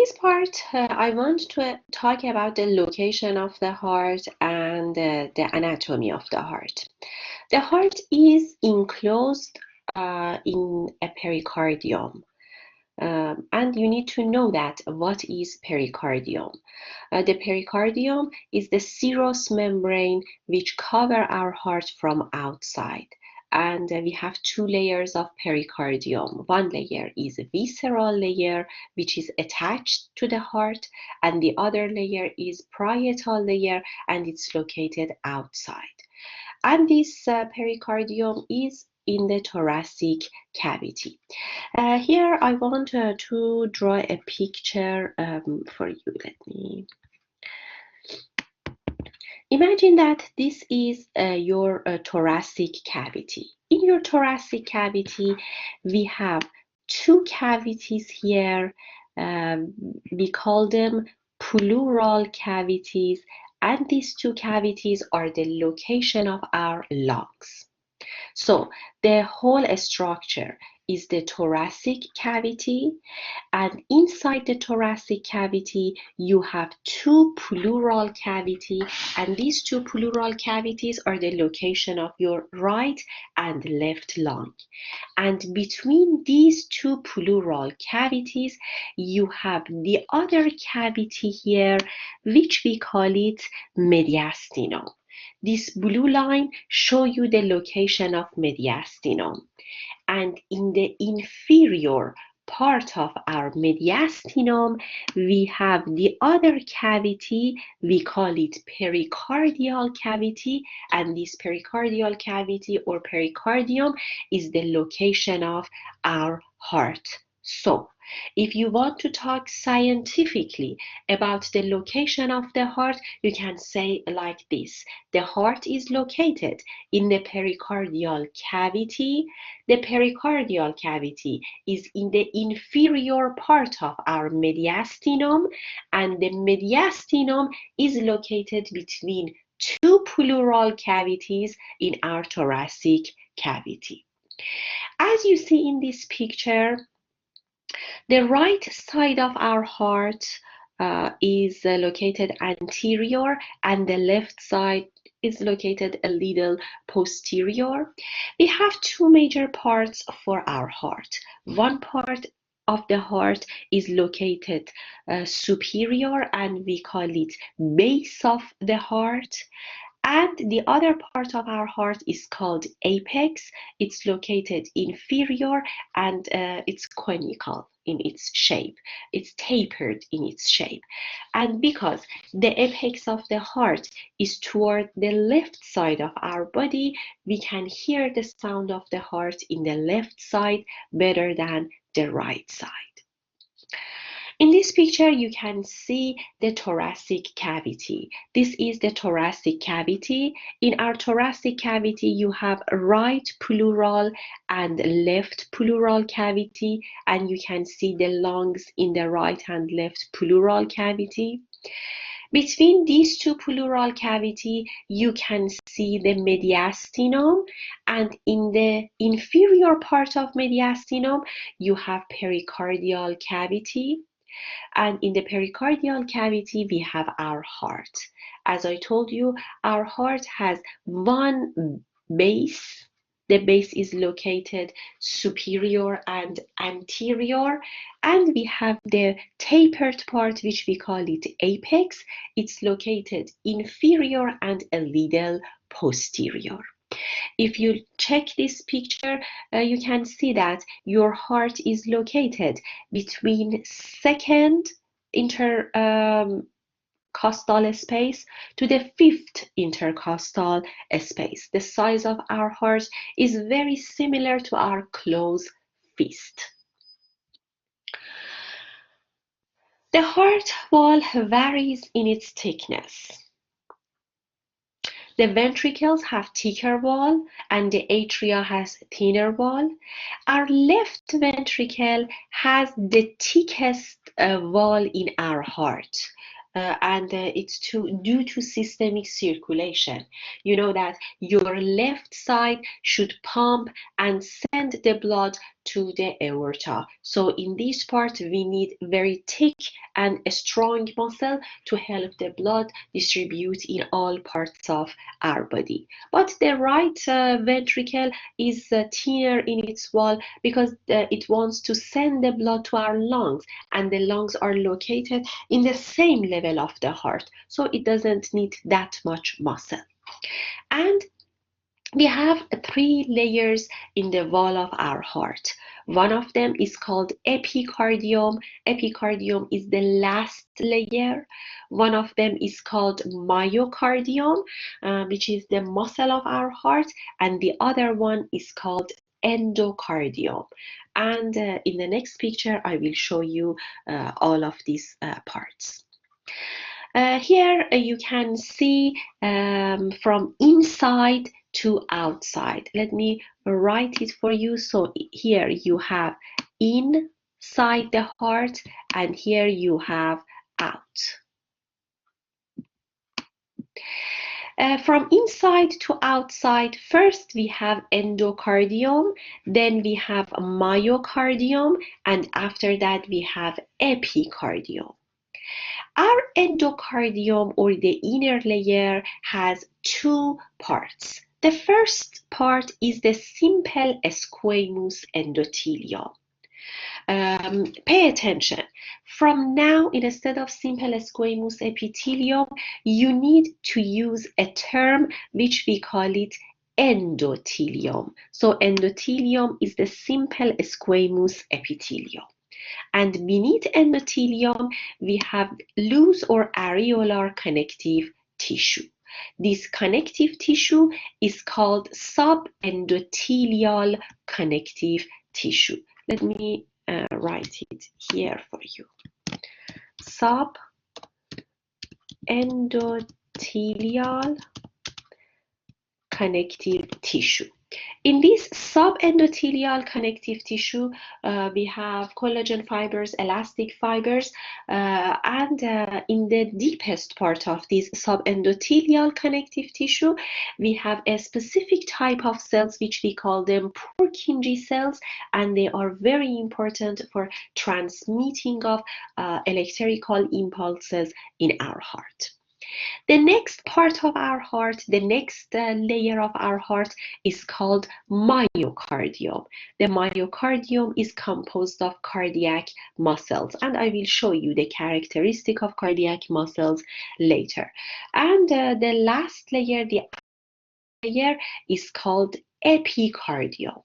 this part, I want to talk about the location of the heart and the anatomy of the heart. The heart is enclosed in a pericardium. And you need to know that what is pericardium. The pericardium is the serous membrane which cover our heart from outside. And we have two layers of pericardium. One layer is a visceral layer, which is attached to the heart, and the other layer is parietal layer, and it's located outside. And this pericardium is in the thoracic cavity. Here I want to draw a picture for you. Let me imagine that this is your thoracic cavity. In your thoracic cavity, we have two cavities here. We call them pleural cavities, and these two cavities are the location of our lungs. So the whole structure is the thoracic cavity, and inside the thoracic cavity you have two pleural cavities, and these two pleural cavities are the location of your right and left lung. And between these two pleural cavities you have the other cavity here, which we call it mediastinum. This blue line shows you the location of mediastinum. And in the inferior part of our mediastinum, we have the other cavity, we call it pericardial cavity, and this pericardial cavity or pericardium is the location of our heart. So, if you want to talk scientifically about the location of the heart, you can say like this. The heart is located in the pericardial cavity. The pericardial cavity is in the inferior part of our mediastinum, and the mediastinum is located between two pleural cavities in our thoracic cavity. As you see in this picture, the right side of our heart is located anterior, and the left side is located a little posterior. We have two major parts for our heart. One part of the heart is located superior, and we call it base of the heart. And the other part of our heart is called apex. It's located inferior, and it's conical in its shape. It's tapered in its shape. And because the apex of the heart is toward the left side of our body, we can hear the sound of the heart in the left side better than the right side. In this picture, you can see the thoracic cavity. This is the thoracic cavity. In our thoracic cavity, you have right pleural and left pleural cavity, and you can see the lungs in the right and left pleural cavity. Between these two pleural cavity, you can see the mediastinum, and in the inferior part of mediastinum, you have pericardial cavity. And in the pericardial cavity, we have our heart. As I told you, our heart has one base. The base is located superior and anterior, and we have the tapered part, which we call it apex. It's located inferior and a little posterior. If you check this picture, you can see that your heart is located between second intercostal space to the fifth intercostal space. The size of our heart is very similar to our closed fist. The heart wall varies in its thickness. The ventricles have thicker wall, and the atria has thinner wall. Our left ventricle has the thickest wall in our heart. And it's due to systemic circulation. You know that your left side should pump and send the blood to the aorta. So in this part, we need very thick and a strong muscle to help the blood distribute in all parts of our body. But the right ventricle is thinner in its wall because it wants to send the blood to our lungs, and the lungs are located in the same level of the heart, so it doesn't need that much muscle. And we have three layers in the wall of our heart. One of them is called epicardium. Epicardium is the last layer. One of them is called myocardium, which is the muscle of our heart, and the other one is called endocardium. And in the next picture, I will show you all of these parts. Here you can see from inside to outside. Let me write it for you. So here you have inside the heart, and here you have out. From inside to outside, first we have endocardium, then we have myocardium, and after that we have epicardium. Our endocardium, or the inner layer, has two parts. The first part is the simple squamous endothelium. Pay attention. From now, instead of simple squamous epithelium, you need to use a term which we call it endothelium. So endothelium is the simple squamous epithelium. And beneath endothelium, we have loose or areolar connective tissue. This connective tissue is called subendothelial connective tissue. Let me write it here for you. Subendothelial connective tissue. In this subendothelial connective tissue, we have collagen fibers, elastic fibers, and in the deepest part of this subendothelial connective tissue, we have a specific type of cells which we call them Purkinje cells, and they are very important for transmitting of electrical impulses in our heart. The next part of our heart, the next layer of our heart is called myocardium. The myocardium is composed of cardiac muscles, and I will show you the characteristic of cardiac muscles later. And the last layer, the layer, is called epicardium.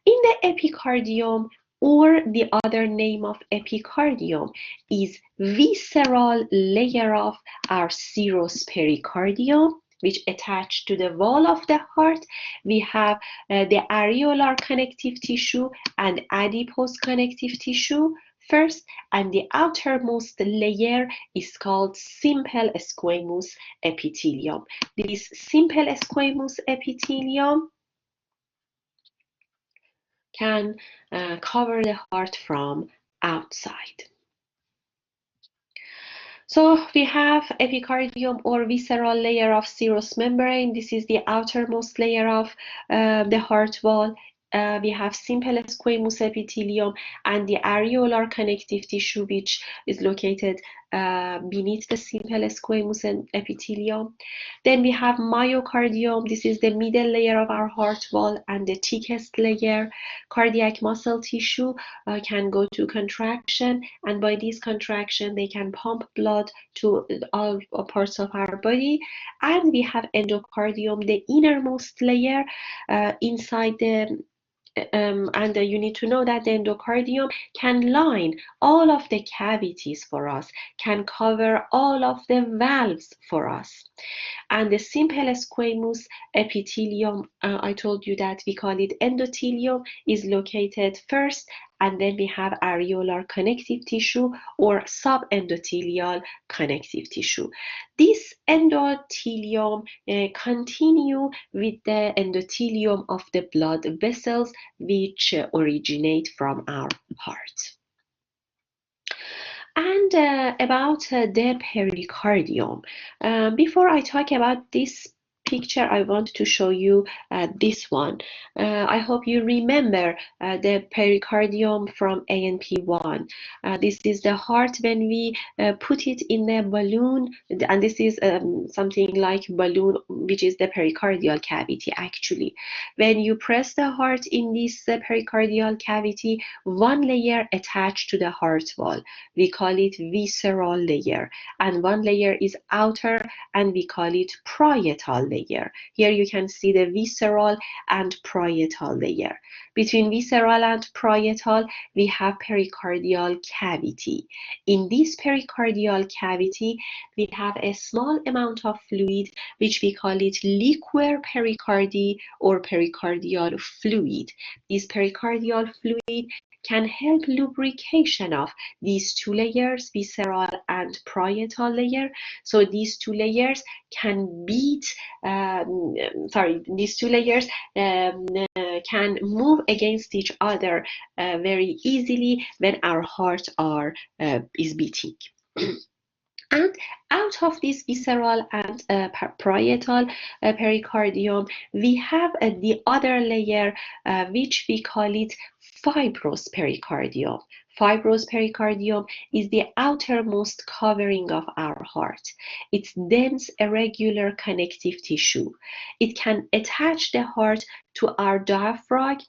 In the epicardium, or the other name of epicardium, is visceral layer of our serous pericardium, which attached to the wall of the heart. We have the areolar connective tissue and adipose connective tissue first, and the outermost layer is called simple squamous epithelium. This simple squamous epithelium can cover the heart from outside. So we have epicardium, or visceral layer of serous membrane. This is the outermost layer of the heart wall. We have simple squamous epithelium and the areolar connective tissue, which is located beneath the simple squamous epithelium. Then we have myocardium. This is the middle layer of our heart wall and the thickest layer. Cardiac muscle tissue can go to contraction, and by this contraction they can pump blood to all parts of our body. And we have endocardium, the innermost layer inside the and you need to know that the endocardium can line all of the cavities for us, can cover all of the valves for us. And the simple squamous epithelium, I told you that we call it endothelium, is located first, and then we have areolar connective tissue or subendothelial connective tissue. This endothelium continue with the endothelium of the blood vessels which originate from our heart. And about the pericardium. Before I talk about this picture, I want to show you this one. I hope you remember the pericardium from ANP1. This is the heart when we put it in the balloon, and this is something like balloon, which is the pericardial cavity actually. When you press the heart in this pericardial cavity, one layer attached to the heart wall. We call it visceral layer, and one layer is outer, and we call it parietal layer. Here you can see the visceral and parietal layer. Between visceral and parietal, we have pericardial cavity. In this pericardial cavity, we have a small amount of fluid, which we call it liquor pericardi or pericardial fluid. This pericardial fluid can help lubrication of these two layers, visceral and parietal layer. So these two layers can these two layers can move against each other very easily when our heart is beating. And out of this visceral and parietal pericardium, we have the other layer, which we call it fibrous pericardium. Fibrous pericardium is the outermost covering of our heart. It's dense, irregular connective tissue. It can attach the heart to our diaphragm,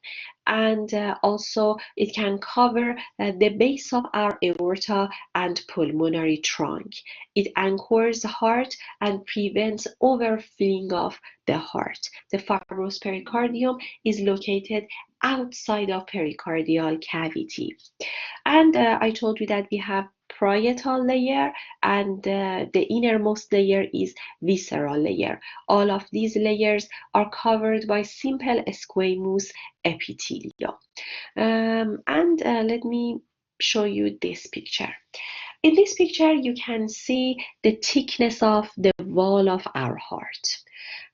and also it can cover the base of our aorta and pulmonary trunk. It anchors the heart and prevents overfilling of the heart. The fibrous pericardium is located outside of pericardial cavity. And I told you that we have parietal layer, and the innermost layer is visceral layer. All of these layers are covered by simple squamous epithelium. Let me show you this picture. In this picture, you can see the thickness of the wall of our heart.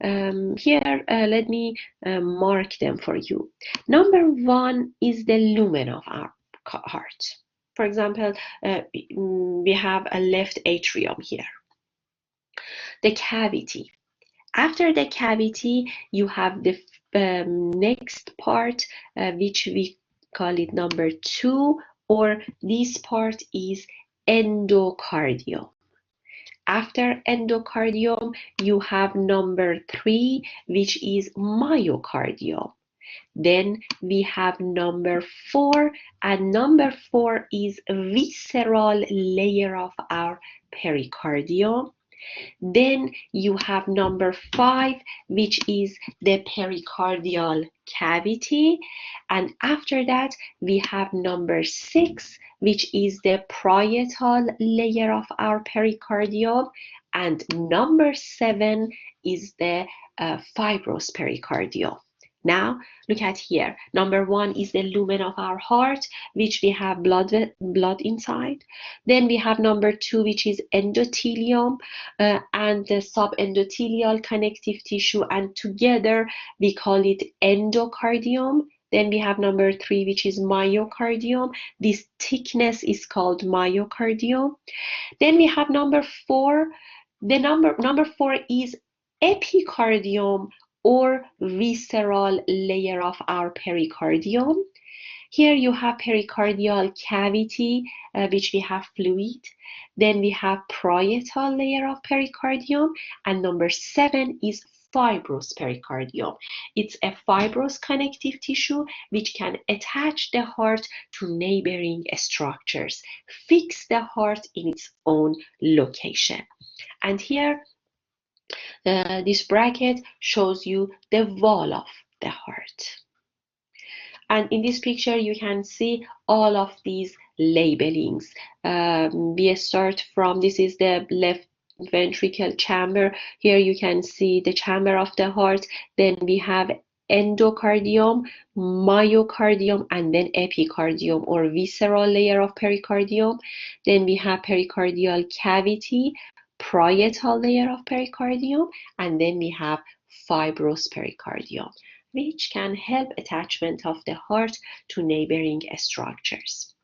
Here, let me mark them for you. Number one is the lumen of our heart. For example, we have a left atrium here. The cavity. After the cavity, you have the next part, which we call it number two, or this part is endocardium. After endocardium, you have number three, which is myocardium. Then we have number four, and number four is visceral layer of our pericardium. Then you have number five, which is the pericardial cavity. And after that, we have number six, which is the parietal layer of our pericardium. And number seven is the fibrous pericardium. Now, look at here. Number one is the lumen of our heart, which we have blood inside. Then we have number two, which is endothelium and the subendothelial connective tissue, and together we call it endocardium. Then we have number three, which is myocardium. This thickness is called myocardium. Then we have number four. The number four is epicardium, or visceral layer of our pericardium. Here you have pericardial cavity, which we have fluid. Then we have parietal layer of pericardium, and number seven is fibrous pericardium. It's a fibrous connective tissue which can attach the heart to neighboring structures, fix the heart in its own location. And here, this bracket shows you the wall of the heart. And in this picture, you can see all of these labelings. We start from, this is the left ventricle chamber. Here you can see the chamber of the heart. Then we have endocardium, myocardium, and then epicardium, or visceral layer of pericardium. Then we have pericardial cavity, parietal layer of pericardium, and then we have fibrous pericardium, which can help attachment of the heart to neighboring structures.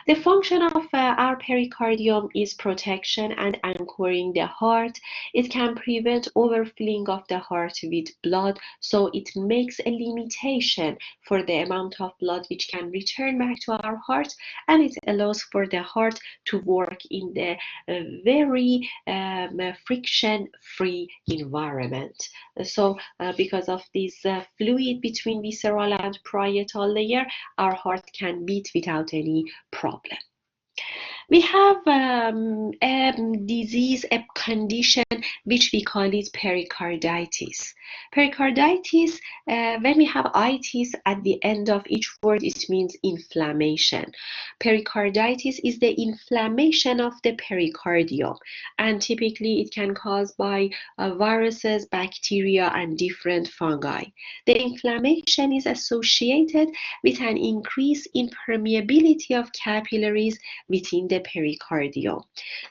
The function of our pericardium is protection and anchoring the heart. It can prevent overfilling of the heart with blood, so it makes a limitation for the amount of blood which can return back to our heart, and it allows for the heart to work in the very friction-free environment. So because of this fluid between visceral and parietal layer, our heart can beat without any problem. We have a disease, a condition which we call it pericarditis. Pericarditis, when we have itis at the end of each word, it means inflammation. Pericarditis is the inflammation of the pericardium, and typically it can cause by viruses, bacteria, and different fungi. The inflammation is associated with an increase in permeability of capillaries within the pericardium.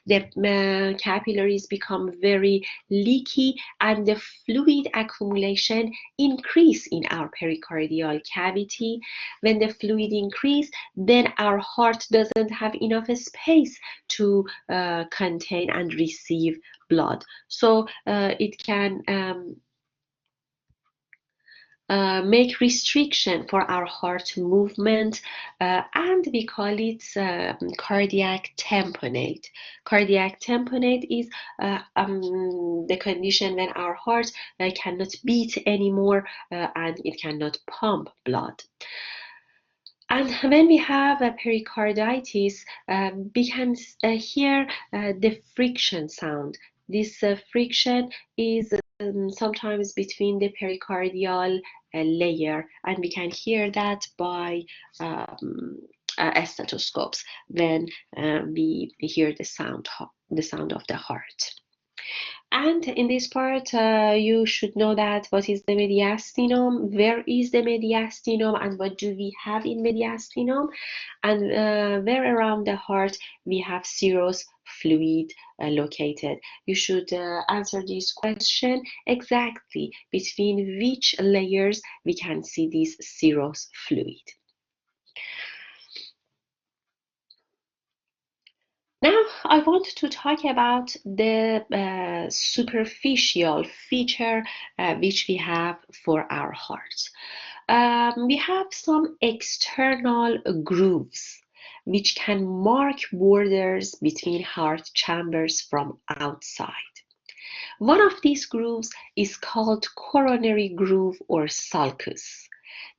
The capillaries become very leaky and the fluid accumulation increase in our pericardial cavity. When the fluid increase, then our heart doesn't have enough space to contain and receive blood. So it can make restriction for our heart movement, and we call it cardiac tamponade. Cardiac tamponade is the condition when our heart cannot beat anymore and it cannot pump blood. And when we have a pericarditis, we can hear the friction sound. This friction is sometimes between the pericardial layer, and we can hear that by stethoscopes when we hear the sound of the heart. And in this part, you should know that what is the mediastinum, where is the mediastinum, and what do we have in mediastinum, and where around the heart we have serous fluid located. You should answer this question exactly between which layers we can see this serous fluid. Now, I want to talk about the superficial feature which we have for our heart. We have some external grooves which can mark borders between heart chambers from outside. One of these grooves is called coronary groove or sulcus.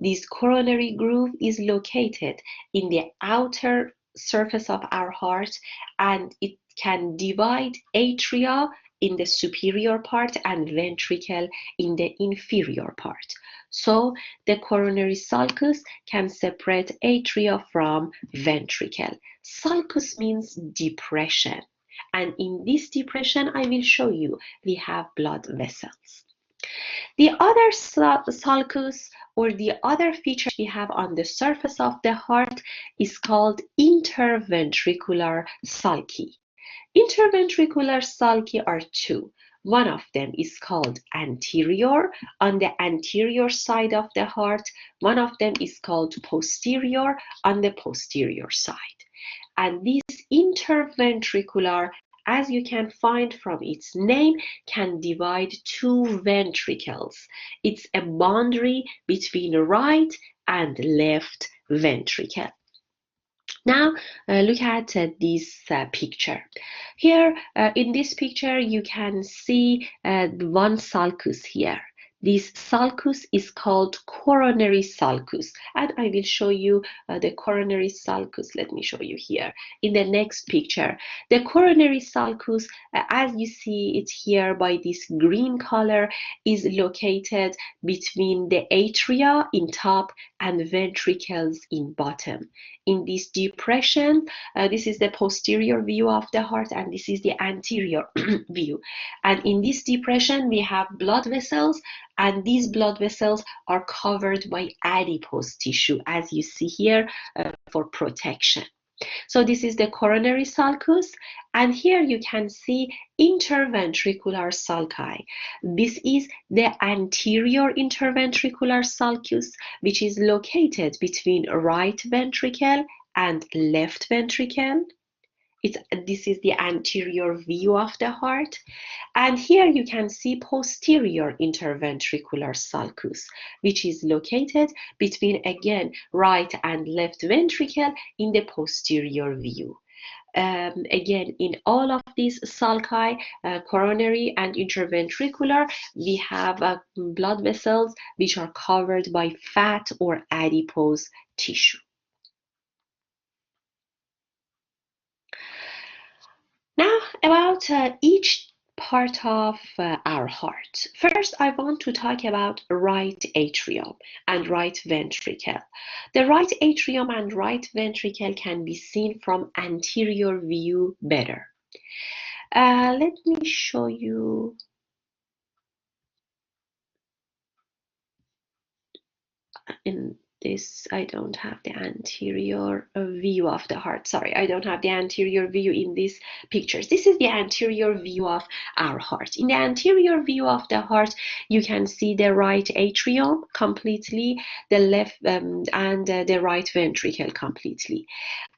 This coronary groove is located in the outer surface of our heart, and it can divide atria in the superior part and ventricle in the inferior part. So the coronary sulcus can separate atria from ventricle. Sulcus means depression, and in this depression I will show you we have blood vessels. The other sulcus, or the other feature we have on the surface of the heart, is called interventricular sulci. Interventricular sulci are two. One of them is called anterior, on the anterior side of the heart. One of them is called posterior, on the posterior side. And this interventricular, as you can find from its name, can divide two ventricles. It's a boundary between right and left ventricle. Now look at this picture. Here in this picture you can see one sulcus here. This sulcus is called coronary sulcus, and I will show you the coronary sulcus. Let me show you here in the next picture. The coronary sulcus, as you see it here by this green color, is located between the atria in top and ventricles in bottom. In this depression, this is the posterior view of the heart, and this is the anterior view. And in this depression, we have blood vessels, and these blood vessels are covered by adipose tissue, as you see here, for protection. So this is the coronary sulcus, and here you can see interventricular sulci. This is the anterior interventricular sulcus, which is located between right ventricle and left ventricle. This is the anterior view of the heart. And here you can see posterior interventricular sulcus, which is located between, again, right and left ventricle in the posterior view. Again, in all of these sulci, coronary and interventricular, we have blood vessels which are covered by fat or adipose tissue. Now, about each part of our heart. First, I want to talk about right atrium and right ventricle. The right atrium and right ventricle can be seen from anterior view better. Let me show you. In this, I don't have the anterior view of the heart. Sorry, I don't have the anterior view in these pictures. This is the anterior view of our heart. In the anterior view of the heart, you can see the right atrium completely, the left and the right ventricle completely.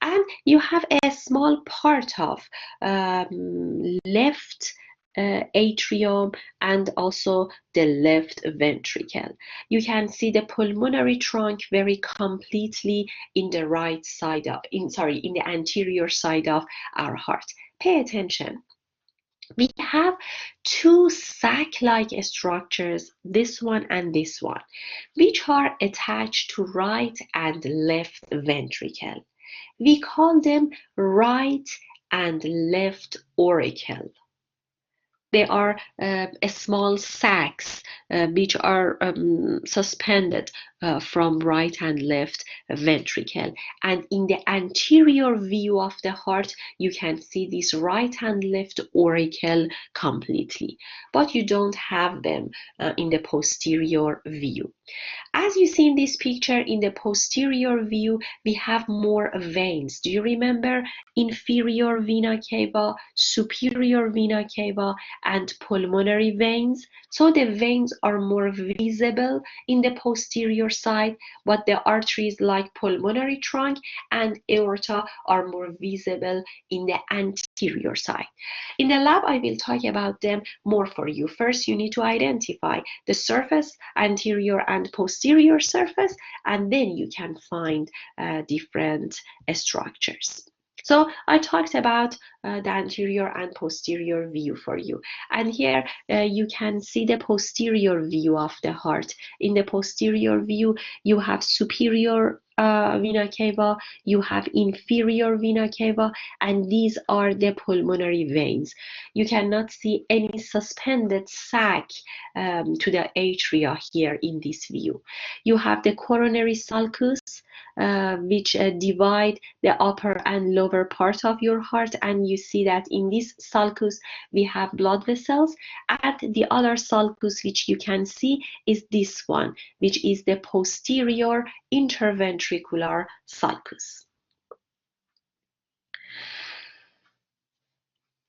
And you have a small part of left atrium and also the left ventricle. You can see the pulmonary trunk very completely in the right side of, in the anterior side of our heart. Pay attention. We have two sac-like structures, this one and this one, which are attached to right and left ventricle. We call them right and left auricle. They are small sacs which are suspended from right and left ventricle. And in the anterior view of the heart, you can see this right and left auricle completely, but you don't have them in the posterior view. As you see in this picture, in the posterior view, we have more veins. Do you remember? Inferior vena cava, superior vena cava, and pulmonary veins. So the veins are more visible in the posterior side, but the arteries like pulmonary trunk and aorta are more visible in the anterior side. In the lab, I will talk about them more for you. First, you need to identify the surface, anterior and posterior surface, and then you can find different structures. So I talked about the anterior and posterior view for you. And here you can see the posterior view of the heart. In the posterior view, you have superior vena cava, you have inferior vena cava, and these are the pulmonary veins. You cannot see any suspended sac to the atria here in this view. You have the coronary sulcus, which divide the upper and lower part of your heart, and you see that in this sulcus we have blood vessels, and the other sulcus which you can see is this one, which is the posterior interventricular sulcus.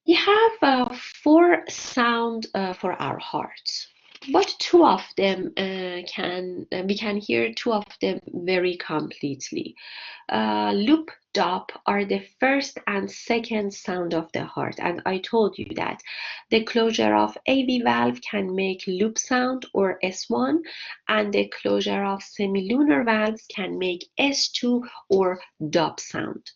We have 4 sounds for our hearts, but 2 of them we can hear 2 of them very completely. Loop, dop are the first and second sound of the heart, and I told you that the closure of AV valve can make loop sound or S1, and the closure of semilunar valves can make S2 or dop sound.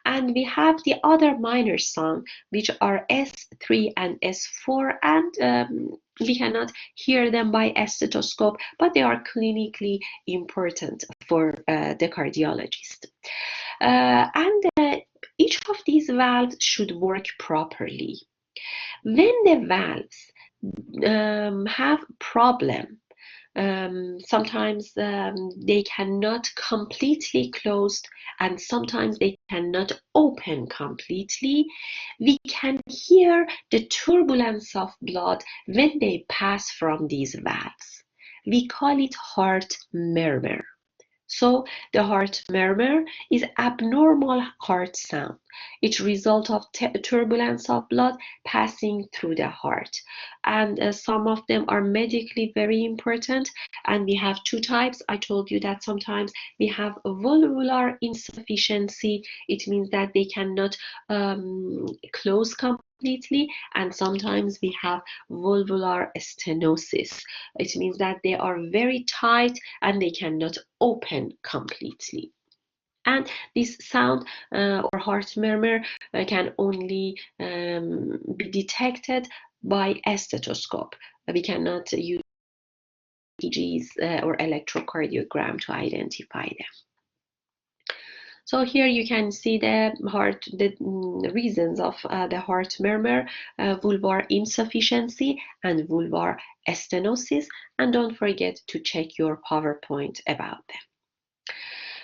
And we have the other minor sound, which are S3 and S4, and we cannot hear them by stethoscope, but they are clinically important for the cardiologist. And each of these valves should work properly. When the valves have problem, sometimes they cannot completely close, and sometimes they cannot open completely. We can hear the turbulence of blood when they pass from these valves. We call it heart murmur. So the heart murmur is abnormal heart sound. It's a result of turbulence of blood passing through the heart. And some of them are medically very important. And we have two types. I told you that sometimes we have valvular insufficiency. It means that they cannot close completely. And sometimes we have valvular stenosis. It means that they are very tight and they cannot open completely. And this sound or heart murmur can only be detected by a stethoscope. We cannot use EKGs or electrocardiogram to identify them. So here you can see the reasons of the heart murmur, vulvar insufficiency and vulvar stenosis. And don't forget to check your PowerPoint about them.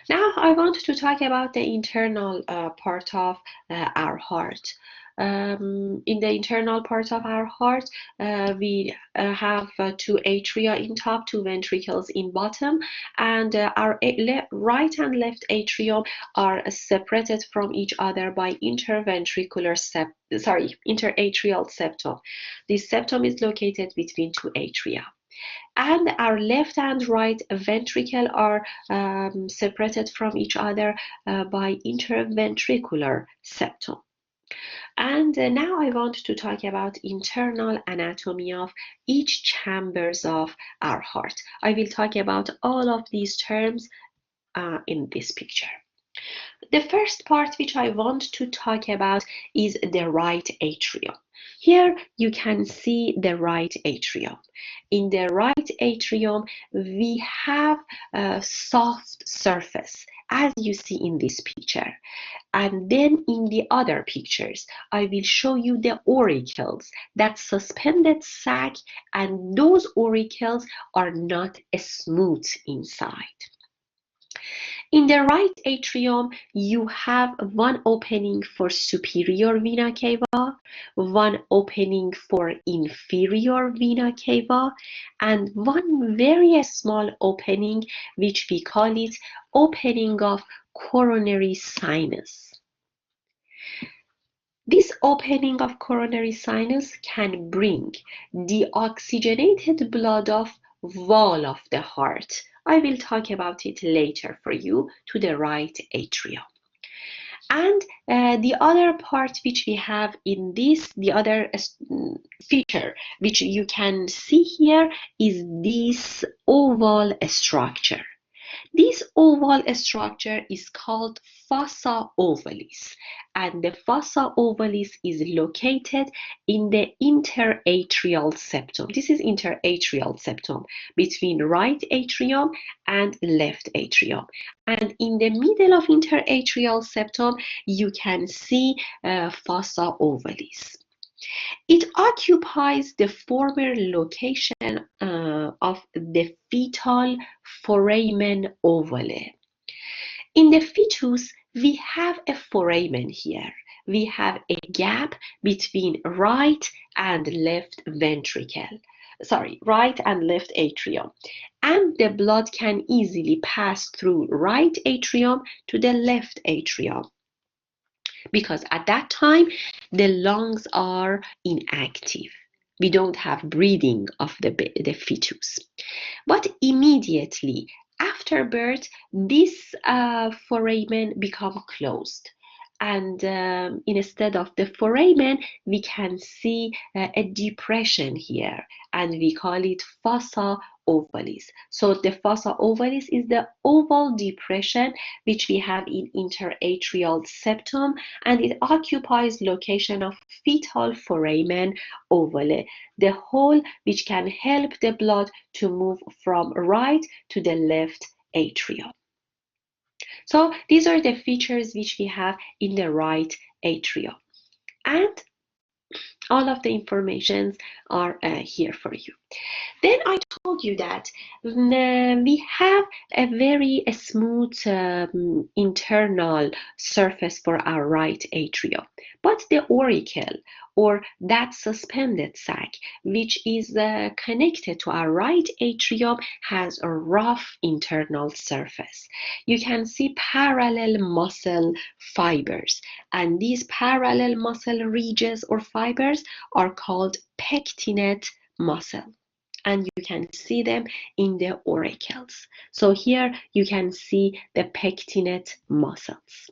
Now I want to talk about the internal part of our heart. In the internal part of our heart, we have two atria in top, two ventricles in bottom, and our right and left atrium are separated from each other by interatrial septum. This septum is located between two atria. And our left and right ventricle are separated from each other by interventricular septum. And now I want to talk about internal anatomy of each chambers of our heart. I will talk about all of these terms in this picture. The first part which I want to talk about is the right atrium. Here you can see the right atrium. In the right atrium, we have a soft surface, as you see in this picture. And then in the other pictures, I will show you the auricles, that suspended sac, and those auricles are not smooth inside. In the right atrium, you have one opening for superior vena cava, one opening for inferior vena cava, and one very small opening, which we call it opening of coronary sinus. This opening of coronary sinus can bring deoxygenated blood of wall of the heart. I will talk about it later for you, to the right atrium. And the other part which we have in this, the other feature which you can see here, is this oval structure. This oval structure is called fossa ovalis, and the fossa ovalis is located in the interatrial septum. This is interatrial septum between right atrium and left atrium. And in the middle of interatrial septum, you can see fossa ovalis. It occupies the former location of the fetal foramen ovale. In the fetus, we have a foramen here. We have a gap between right and left ventricle. Right and left atrium. And the blood can easily pass through right atrium to the left atrium, because at that time the lungs are inactive. We don't have breathing of the fetus. But immediately after birth, this foramen become closed. And instead of the foramen, we can see a depression here, and we call it fossa ovalis. So the fossa ovalis is the oval depression which we have in interatrial septum, and it occupies location of fetal foramen ovale, the hole which can help the blood to move from right to the left atrium. So these are the features which we have in the right atrium. And all of the informations are here for you. Then I told you that we have a very smooth internal surface for our right atrium, but the auricle, or that suspended sac which is connected to our right atrium, has a rough internal surface. You can see parallel muscle fibers, and these parallel muscle ridges or fibers are called pectinate muscle, and you can see them in the auricles. So here you can see the pectinate muscles.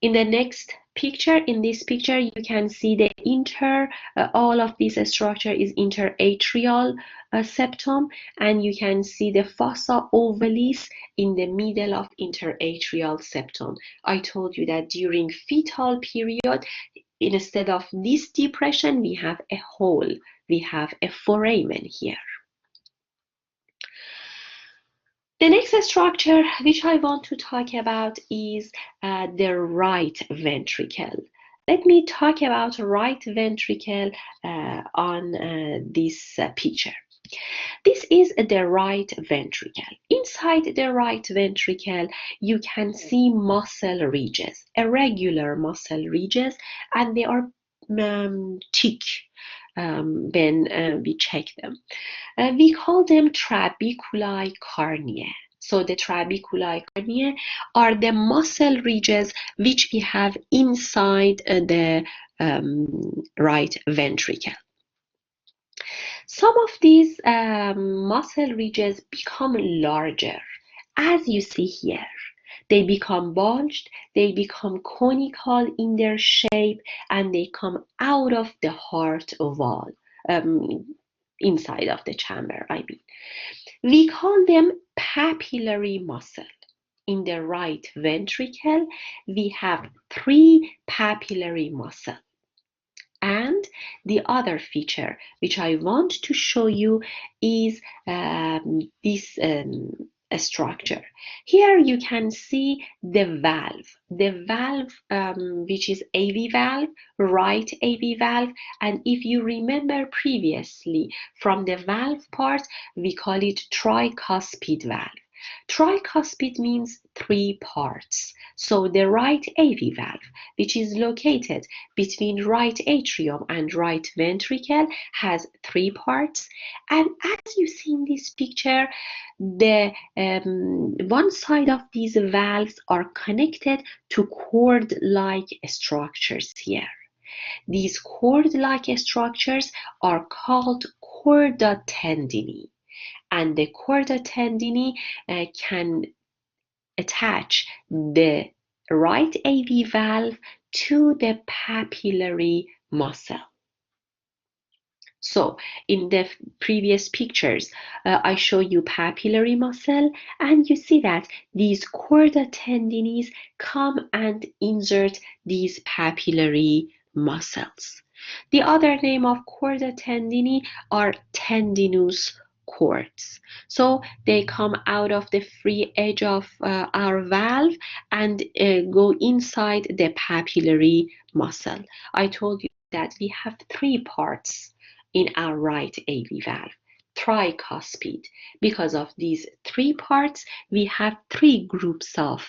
In the next picture, in this picture, you can see the all of this structure is interatrial septum, and you can see the fossa ovalis in the middle of interatrial septum. I told you that during fetal period, instead of this depression, we have a hole. We have a foramen here. The next structure which I want to talk about is the right ventricle. Let me talk about right ventricle on this picture. This is the right ventricle. Inside the right ventricle, you can see muscle ridges, irregular muscle ridges, and they are thick when we check them. We call them trabeculi carneae. So the trabeculi carneae are the muscle ridges which we have inside the right ventricle. Some of these muscle ridges become larger, as you see here. They become bulged, they become conical in their shape, and they come out of the heart wall, inside of the chamber, I mean. We call them papillary muscle. In the right ventricle, we have 3 papillary muscles. And the other feature which I want to show you is this structure. Here you can see the valve which is AV valve, right AV valve, and if you remember previously from the valve part, we call it tricuspid valve. Tricuspid means 3 parts. So the right AV valve, which is located between right atrium and right ventricle, has 3 parts. And as you see in this picture, the one side of these valves are connected to cord-like structures here. These cord-like structures are called chorda tendineae, and the chorda tendineae can attach the right AV valve to the papillary muscle. So in the previous pictures, I show you papillary muscle, and you see that these chorda tendineae come and insert these papillary muscles. The other name of chorda tendineae are tendinous cords. So they come out of the free edge of our valve and go inside the papillary muscle. I told you that we have 3 parts in our right AV valve, tricuspid. Because of these 3 parts, we have 3 groups of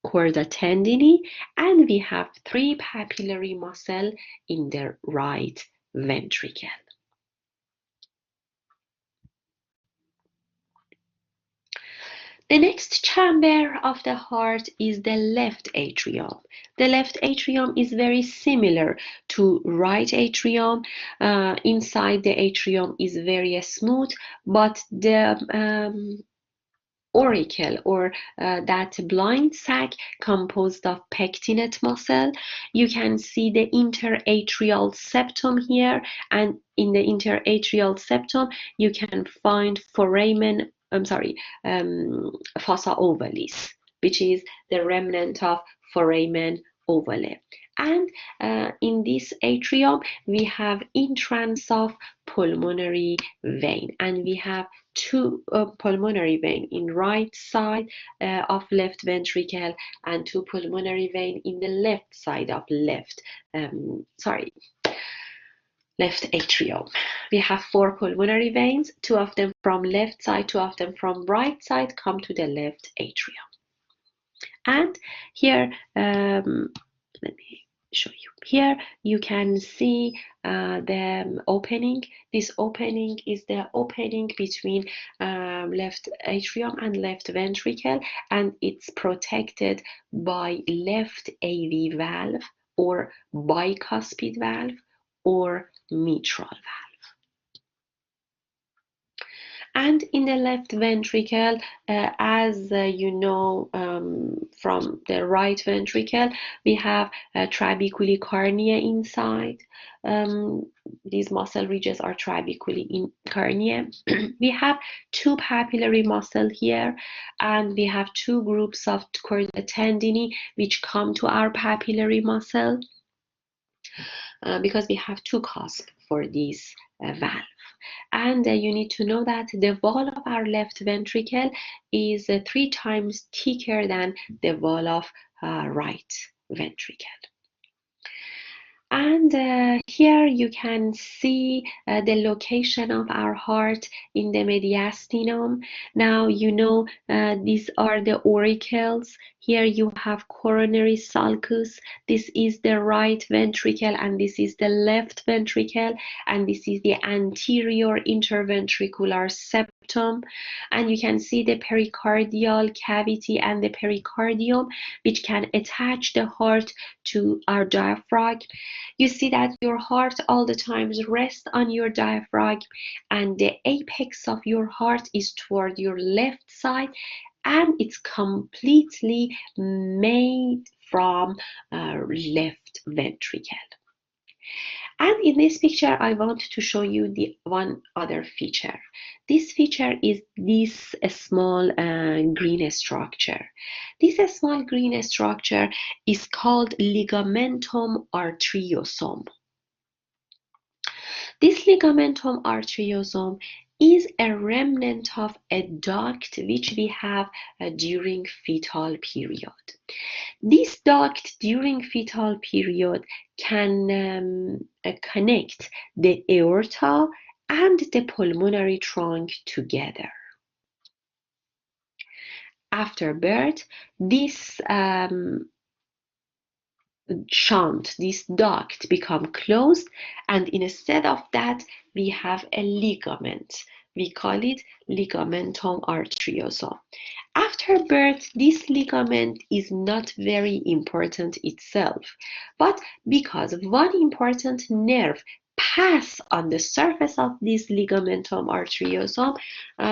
chorda tendineae, and we have 3 papillary muscle in the right ventricle. The next chamber of the heart is the left atrium. The left atrium is very similar to right atrium. Inside the atrium is very smooth, but the auricle, or that blind sac composed of pectinate muscle. You can see the interatrial septum here, and in the interatrial septum you can find fossa ovalis, which is the remnant of foramen ovale. And in this atrium we have entrance of pulmonary vein, and we have 2 pulmonary vein in right side of left ventricle, and 2 pulmonary vein in the left side of left left atrium. We have 4 pulmonary veins, 2 of them from left side, 2 of them from right side, come to the left atrium. And here, let me show you. Here you can see the opening. This opening is the opening between left atrium and left ventricle, and it's protected by left AV valve or bicuspid valve or mitral valve. And in the left ventricle, as you know from the right ventricle, we have trabeculae cornea inside. These muscle ridges are trabeculae in cornea. We have 2 papillary muscle here, and we have 2 groups of chordae tendineae which come to our papillary muscle because we have 2 cusps for this valve. And you need to know that the wall of our left ventricle is 3 times thicker than the wall of right ventricle. And here you can see the location of our heart in the mediastinum. Now you know these are the auricles. Here you have coronary sulcus. This is the right ventricle and this is the left ventricle, and this is the anterior interventricular septum. And you can see the pericardial cavity and the pericardium, which can attach the heart to our diaphragm. You see that your heart all the time rests on your diaphragm, and the apex of your heart is toward your left side, and it's completely made from left ventricle. And in this picture, I want to show you the one other feature. This feature is this small green structure. This small green structure is called ligamentum arteriosum. This ligamentum arteriosum is a remnant of a duct which we have during fetal period. This duct during fetal period can connect the aorta and the pulmonary trunk together. After birth, this shunt, this duct become closed, and instead of that we have a ligament. We call it ligamentum arteriosum. After birth, this ligament is not very important itself, but because one important nerve pass on the surface of this ligamentum arteriosum,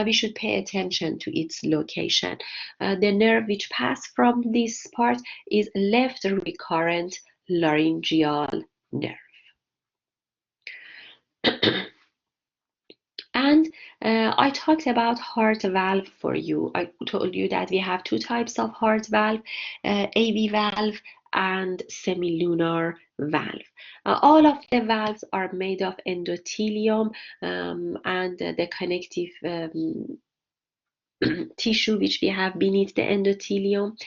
we should pay attention to its location. The nerve which pass from this part is left recurrent laryngeal nerve. And I talked about heart valve for you. I told you that we have 2 types of heart valve, AV valve and semilunar valve. All of the valves are made of endothelium and the connective tissue which we have beneath the endothelium.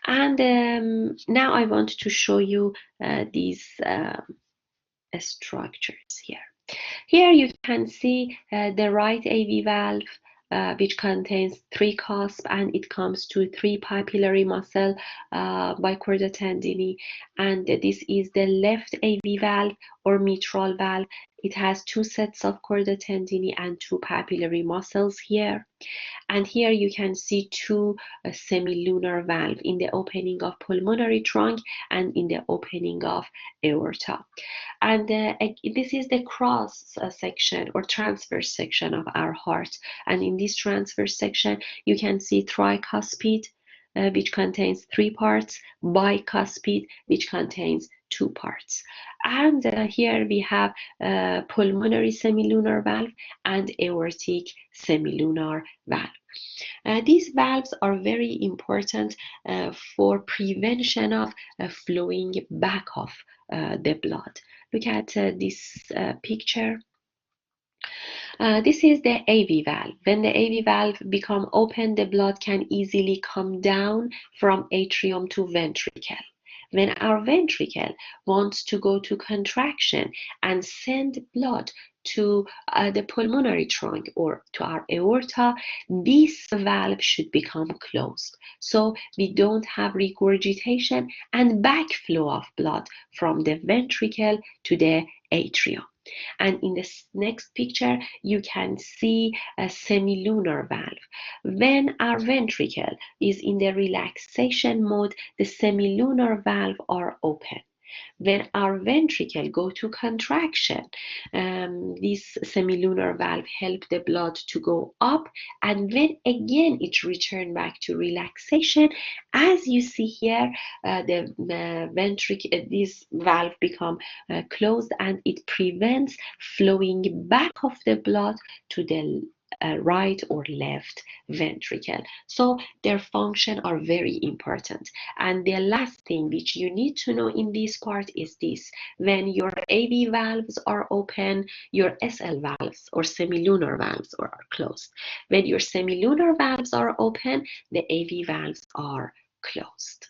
And now I want to show you these structures here. Here you can see the right AV valve, which contains 3 cusps, and it comes to 3 papillary muscle by chordae tendineae. And this is the left AV valve or mitral valve. It has 2 sets of chordae tendineae and 2 papillary muscles here. And here you can see 2 semilunar valve in the opening of pulmonary trunk and in the opening of aorta. And this is the cross section or transverse section of our heart. And in this transverse section, you can see tricuspid, which contains 3 parts, bicuspid, which contains 2 parts. And here we have pulmonary semilunar valve and aortic semilunar valve. These valves are very important for prevention of flowing back of the blood. Look at this picture. This is the AV valve. When the AV valve become open, the blood can easily come down from atrium to ventricle. When our ventricle wants to go to contraction and send blood to the pulmonary trunk or to our aorta, this valve should become closed. So we don't have regurgitation and backflow of blood from the ventricle to the atrium. And in this next picture, you can see a semilunar valve. When our ventricle is in the relaxation mode, the semilunar valve are open. When our ventricle go to contraction, this semilunar valve help the blood to go up, and when again it return back to relaxation, as you see here, the ventricle, this valve become closed, and it prevents flowing back of the blood to the right or left ventricle. So their function are very important. And the last thing which you need to know in this part is this: when your AV valves are open, your SL valves or semilunar valves are closed. When your semilunar valves are open, the AV valves are closed.